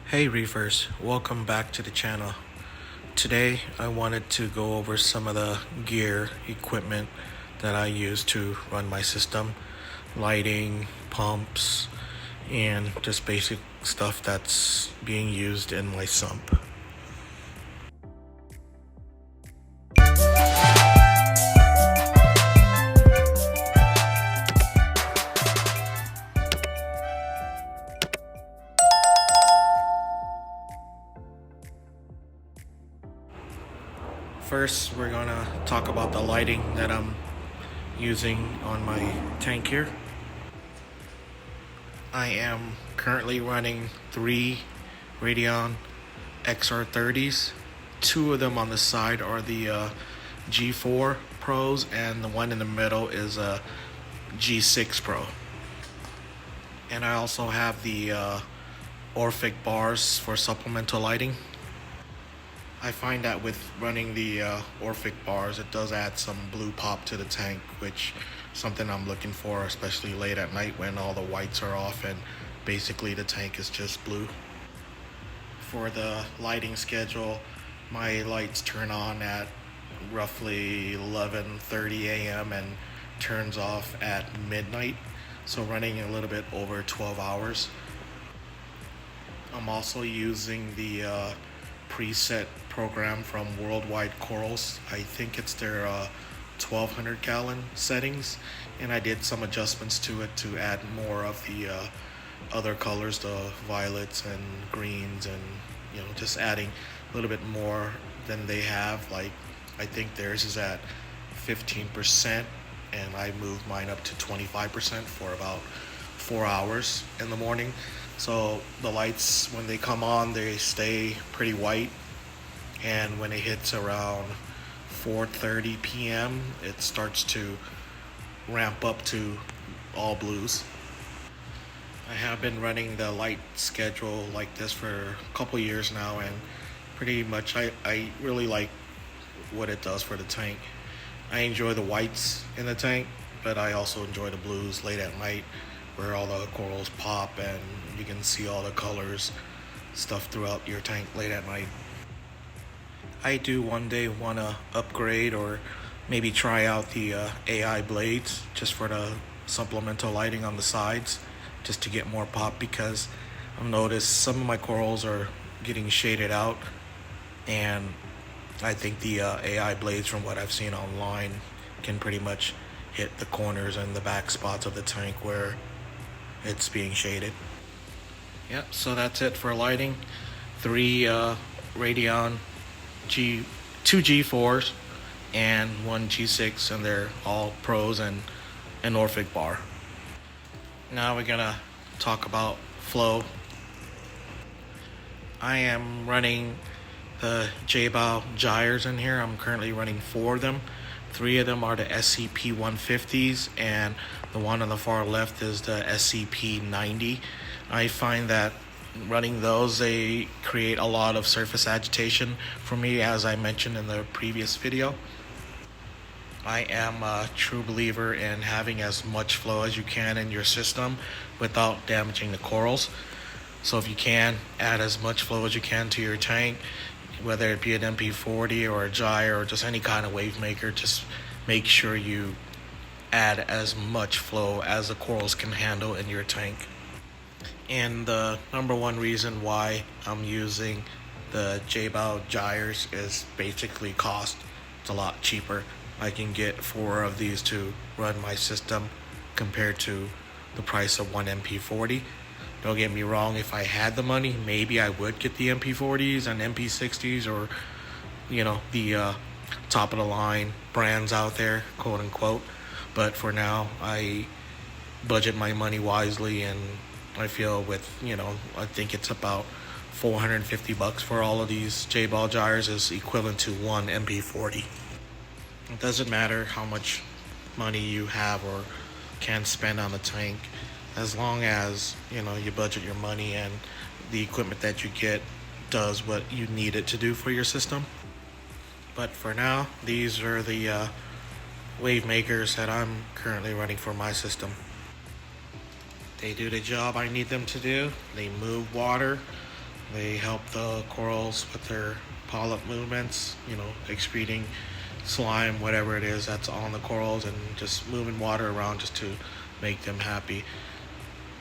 Hey reefers, welcome back to the channel. Today I wanted to go over some of the gear equipment that I use to run my system, lighting, pumps, and just basic stuff that's being used in my sump. First, we're gonna talk about the lighting that I'm using on my tank here. I am currently running 3 Radeon XR30s. 2 of them on the side are the G4 Pros, and the one in the middle is a G6 Pro. And I also have the Orphic bars for supplemental lighting. I find that with running the Orphic bars, it does add some blue pop to the tank, which is something I'm looking for, especially late at night when all the whites are off and basically the tank is just blue. For the lighting schedule, my lights turn on at roughly 11:30 a.m. and turns off at midnight, so running a little bit over 12 hours. I'm also using the preset program from Worldwide Corals. I think it's their 1200 gallon settings, and I did some adjustments to it to add more of the other colors, the violets and greens, and just adding a little bit more than they have. Like, I think theirs is at 15%, and I moved mine up to 25% for about 4 hours in the morning. So the lights, when they come on, they stay pretty white, and when it hits around 4:30 p.m. it starts to ramp up to all blues. I have been running the light schedule like this for a couple years now, and pretty much I really like what it does for the tank. I enjoy the whites in the tank, but I also enjoy the blues late at night, where all the corals pop and you can see all the colors stuff throughout your tank late at night. I do one day want to upgrade or maybe try out the AI blades just for the supplemental lighting on the sides, just to get more pop, because I've noticed some of my corals are getting shaded out, and I think the AI blades, from what I've seen online, can pretty much hit the corners and the back spots of the tank where it's being shaded. Yep, so that's it for lighting. 3 Radeon two G4s and 1 G6, and they're all pros and an Orphic bar. Now we're gonna talk about flow. I am running the J-Bow gyres in here. I'm currently running 4 of them. 3 of them are the SCP 150s, and the one on the far left is the SCP 90. I find that running those, they create a lot of surface agitation for me, as I mentioned in the previous video. I am a true believer in having as much flow as you can in your system without damaging the corals. So if you can, add as much flow as you can to your tank, whether it be an MP40 or a gyre or just any kind of wave maker. Just make sure you add as much flow as the corals can handle in your tank. And the number one reason why I'm using the J-Bow gyres is basically cost. It's a lot cheaper. I can get 4 of these to run my system compared to the price of one MP40. Don't get me wrong, if I had the money, maybe I would get the MP40s and MP60s, or the top of the line brands out there, quote unquote. But for now, I budget my money wisely, and I feel I think it's about $450 for all of these J-Bow gyres is equivalent to one MP40. It doesn't matter how much money you have or can spend on the tank, as long as you budget your money and the equipment that you get does what you need it to do for your system. But for now, these are the wave makers that I'm currently running for my system. They do the job I need them to do. They move water, They help the corals with their polyp movements, excreting slime, whatever it is that's on the corals, and just moving water around just to make them happy.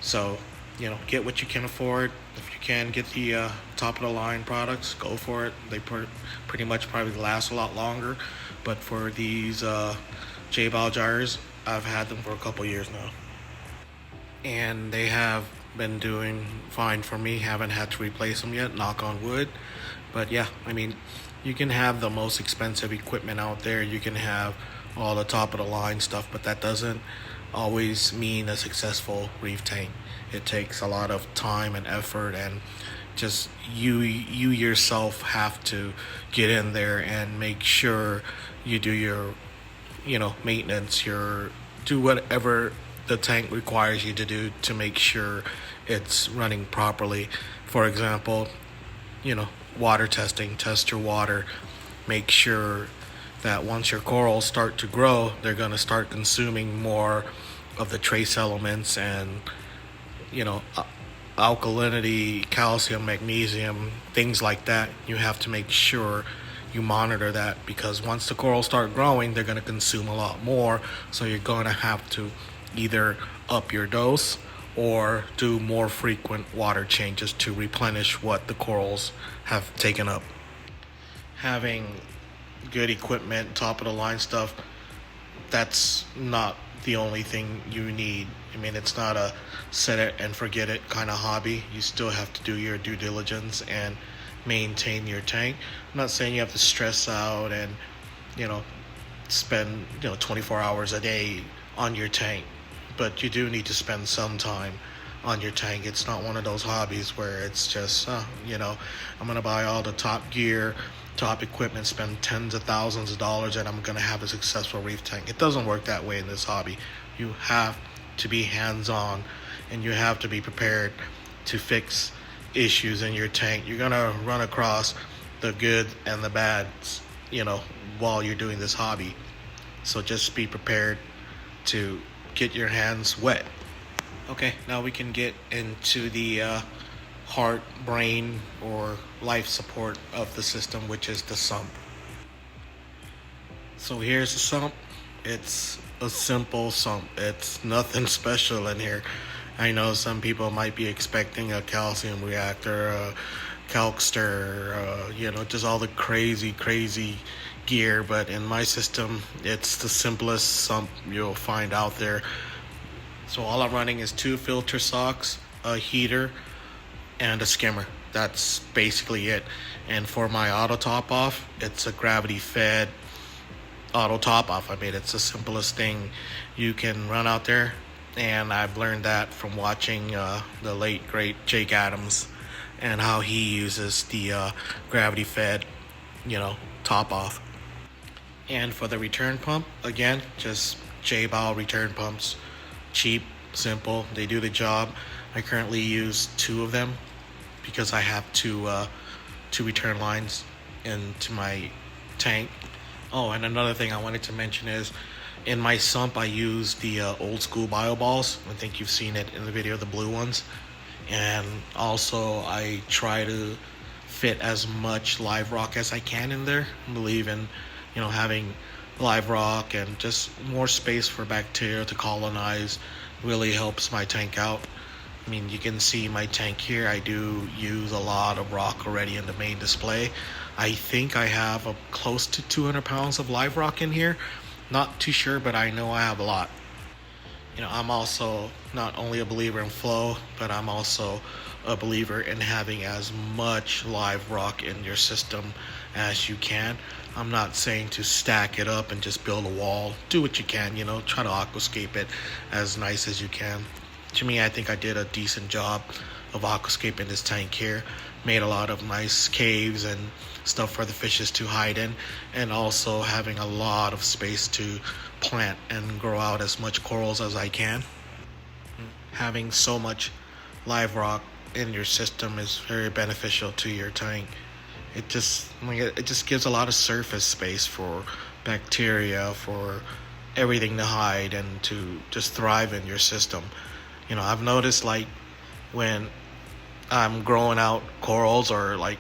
So, get what you can afford. If you can get the top of the line products, go for it. They pretty much probably last a lot longer. But for these J-Ball jars, I've had them for a couple years now. And they have been doing fine for me. Haven't had to replace them yet, knock on wood. But yeah, you can have the most expensive equipment out there. You can have all the top of the line stuff, but that doesn't always mean a successful reef tank. It takes a lot of time and effort, and just you yourself have to get in there and make sure you do your maintenance, your do whatever the tank requires you to do to make sure it's running properly. For example, water testing. Test your water. Make sure that once your corals start to grow, they're going to start consuming more of the trace elements and alkalinity, calcium, magnesium, things like that. You have to make sure you monitor that, because once the corals start growing, they're going to consume a lot more. So you're going to have to either up your dose or do more frequent water changes to replenish what the corals have taken up. Having good equipment, top of the line stuff, that's not the only thing you need. It's not a set it and forget it kind of hobby. You still have to do your due diligence and maintain your tank. I'm not saying you have to stress out and, spend, 24 hours a day on your tank, but you do need to spend some time on your tank. It's not one of those hobbies where it's just, I'm going to buy all the top gear, top equipment, spend tens of thousands of dollars, and I'm going to have a successful reef tank. It doesn't work that way in this hobby. You have to be hands-on, and you have to be prepared to fix issues in your tank. You're going to run across the good and the bad, while you're doing this hobby. So just be prepared to get your hands wet. Okay, now we can get into the heart, brain, or life support of the system, which is the sump. So here's the sump. It's a simple sump. It's nothing special in here. I know some people might be expecting a calcium reactor, a calcster, just all the crazy gear, but in my system, it's the simplest sump you'll find out there. So all I'm running is 2 filter socks, a heater, and a skimmer. That's basically it. And for my auto top off, it's a gravity fed auto top off. It's the simplest thing you can run out there, and I've learned that from watching the late great Jake Adams and how he uses the gravity fed top off. And for the return pump, again, just J-Bow return pumps. Cheap, simple, they do the job. I currently use 2 of them because I have two return lines into my tank. Oh, and another thing I wanted to mention is in my sump I use the old school bio balls. I think you've seen it in the video, the blue ones. And also I try to fit as much live rock as I can in there. I believe in having live rock and just more space for bacteria to colonize really helps my tank out. You can see my tank here. I do use a lot of rock already in the main display. I think I have close to 200 pounds of live rock in here. Not too sure, but I know I have a lot. I'm also not only a believer in flow, but I'm also a believer in having as much live rock in your system as you can. I'm not saying to stack it up and just build a wall. Do what you can, try to aquascape it as nice as you can. To me, I think I did a decent job of aquascaping this tank here. Made a lot of nice caves and stuff for the fishes to hide in, and also having a lot of space to plant and grow out as much corals as I can. Having so much live rock in your system is very beneficial to your tank. It just gives a lot of surface space for bacteria, for everything to hide and to just thrive in your system. I've noticed when I'm growing out corals or like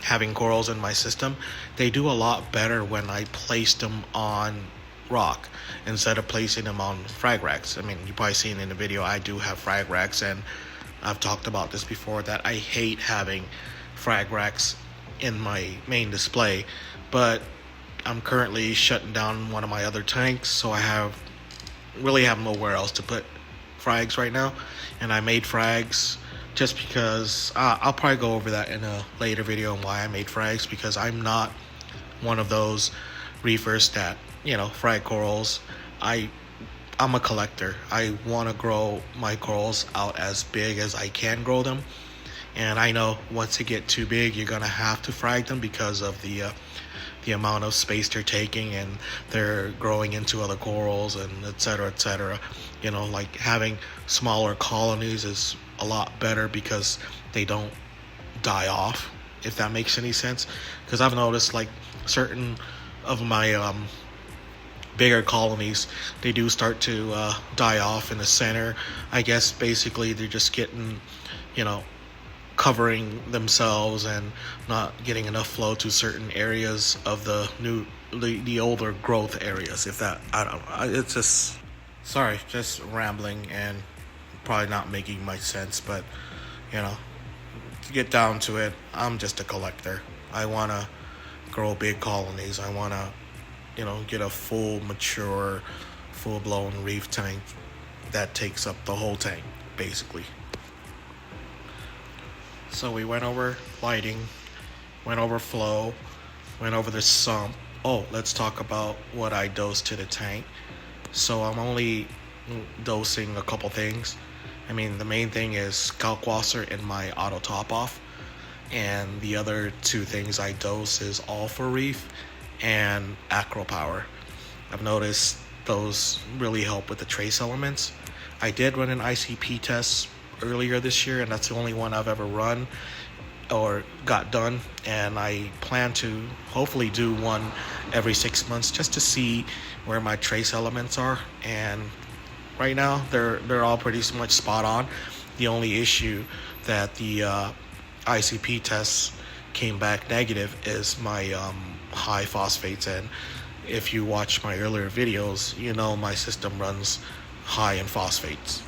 having corals in my system, they do a lot better when I place them on rock instead of placing them on frag racks. I mean, you probably seen in the video I do have frag racks, and I've talked about this before that I hate having frag racks in my main display, but I'm currently shutting down one of my other tanks, so I have nowhere else to put frags right now. And I made frags just because I'll probably go over that in a later video on why I made frags, because I'm not one of those reefers that frag corals. I'm a collector. I want to grow my corals out as big as I can grow them, and I know once they get too big, you're gonna have to frag them because of the amount of space they're taking, and they're growing into other corals, and etc. etc. Like having smaller colonies is a lot better because they don't die off, if that makes any sense. Because I've noticed like certain of my bigger colonies, they do start to die off in the center. I guess basically they're just getting, covering themselves and not getting enough flow to certain areas of the older growth areas. If that, I don't know. It's just rambling and probably not making much sense, but to get down to it, I'm just a collector. I want to grow big colonies. I want to get a full-blown reef tank that takes up the whole tank, basically. So we went over lighting, went over flow, went over the sump. Oh, let's talk about what I dose to the tank. So I'm only dosing a couple things. I mean, the main thing is Kalkwasser and my auto top off. And the other two things I dose is All for Reef and Acro Power. I've noticed those really help with the trace elements. I did run an ICP test earlier this year, and that's the only one I've ever run or got done, and I plan to hopefully do one every 6 months just to see where my trace elements are. And right now they're all pretty much spot on. The only issue that the ICP tests came back negative is my high phosphates, and if you watch my earlier videos, my system runs high in phosphates.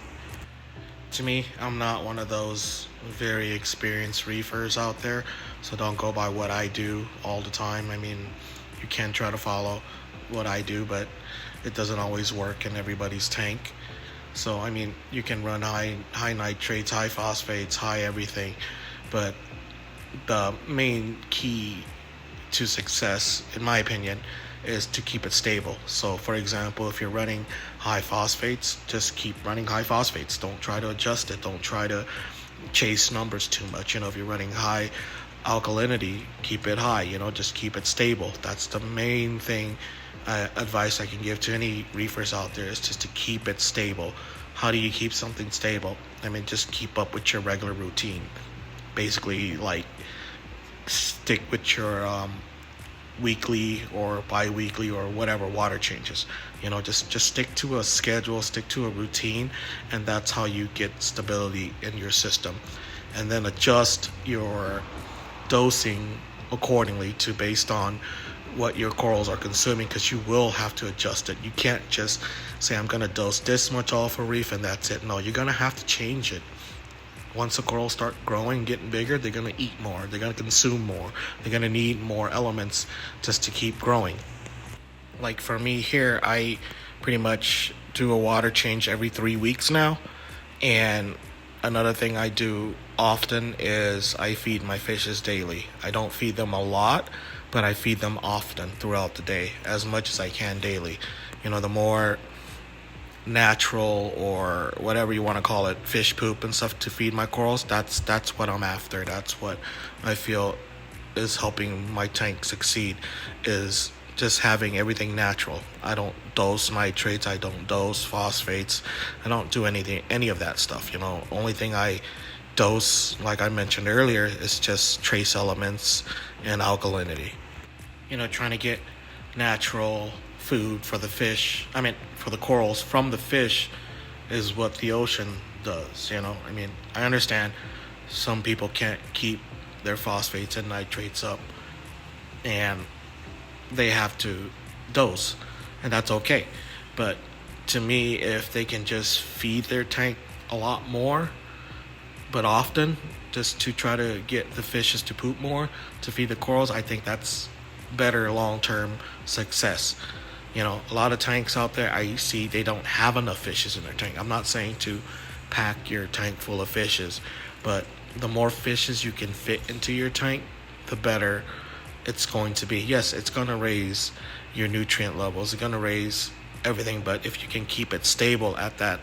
To me, I'm not one of those very experienced reefers out there, so don't go by what I do all the time. I mean, you can try to follow what I do, but it doesn't always work in everybody's tank. So I mean, you can run high nitrates, high phosphates, high everything, but the main key to success, in my opinion, is to keep it stable. So for example, if you're running high phosphates, just keep running high phosphates. Don't try to adjust it. Don't try to chase numbers too much. If you're running high alkalinity, keep it high. Just keep it stable. That's the main thing, advice I can give to any reefers out there, is just to keep it stable. How do you keep something stable? I mean, just keep up with your regular routine. Basically, like, stick with your weekly or bi-weekly or whatever water changes. Just stick to a schedule, stick to a routine, and that's how you get stability in your system. And then adjust your dosing accordingly to based on what your corals are consuming, because you will have to adjust it. You can't just say, I'm going to dose this much alpha reef and that's it. No, you're going to have to change it. Once the corals start growing, getting bigger, they're going to eat more, they're going to consume more, they're going to need more elements just to keep growing. Like for me here, I pretty much do a water change every 3 weeks now. And another thing I do often is I feed my fishes daily. I don't feed them a lot, but I feed them often throughout the day, as much as I can daily. The more natural, or whatever you want to call it, fish poop and stuff to feed my corals, that's what I'm after. That's what I feel is helping my tank succeed, is just having everything natural. I don't dose nitrates, I don't dose phosphates, I don't do any of that stuff. Only thing I dose, like I mentioned earlier, is just trace elements and alkalinity. Trying to get natural food for the fish, for the corals from the fish, is what the ocean does. I understand some people can't keep their phosphates and nitrates up, and they have to dose, and that's okay. But to me, if they can just feed their tank a lot more, but often, just to try to get the fishes to poop more, to feed the corals, I think that's better long-term success. A lot of tanks out there I see, they don't have enough fishes in their tank. I'm not saying to pack your tank full of fishes, but the more fishes you can fit into your tank, the better it's going to be. Yes, it's going to raise your nutrient levels, it's going to raise everything, but if you can keep it stable at that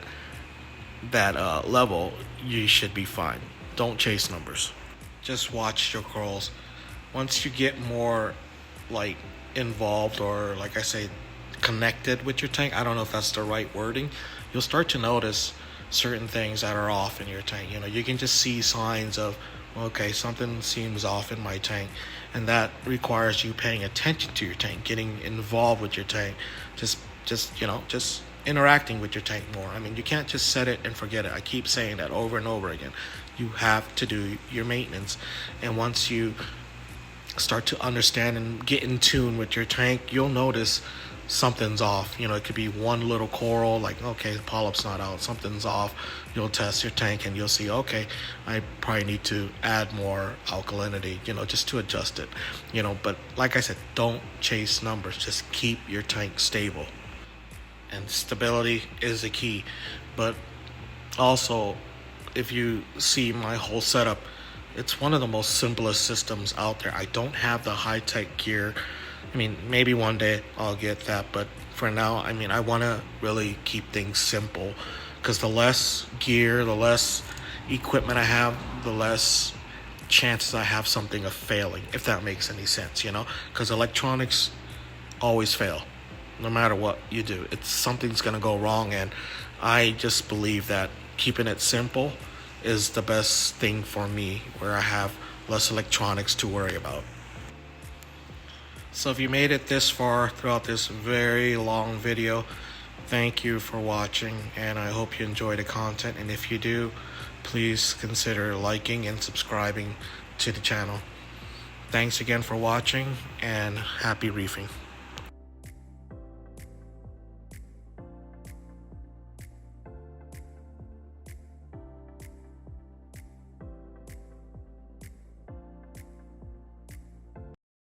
level, you should be fine. Don't chase numbers. Just watch your corals. Once you get more like involved, or like I say, connected with your tank, I don't know if that's the right wording, you'll start to notice certain things that are off in your tank. You can just see signs of, okay, something seems off in my tank, and that requires you paying attention to your tank, getting involved with your tank, just interacting with your tank more. I mean, you can't just set it and forget it. I keep saying that over and over again. You have to do your maintenance, and once you start to understand and get in tune with your tank, you'll notice something's off. It could be one little coral, like, okay, the polyp's not out, something's off. You'll test your tank and you'll see, okay, I probably need to add more alkalinity, just to adjust it. But like I said, don't chase numbers, just keep your tank stable. And stability is the key. But also, if you see my whole setup, it's one of the most simplest systems out there. I don't have the high-tech gear. I mean, maybe one day I'll get that, but for now, I want to really keep things simple, because the less gear, the less equipment I have, the less chances I have something of failing, if that makes any sense, because electronics always fail. No matter what you do, something's going to go wrong, and I just believe that keeping it simple is the best thing for me, where I have less electronics to worry about. So if you made it this far throughout this very long video, thank you for watching, and I hope you enjoy the content. And if you do, please consider liking and subscribing to the channel. Thanks again for watching, and happy reefing.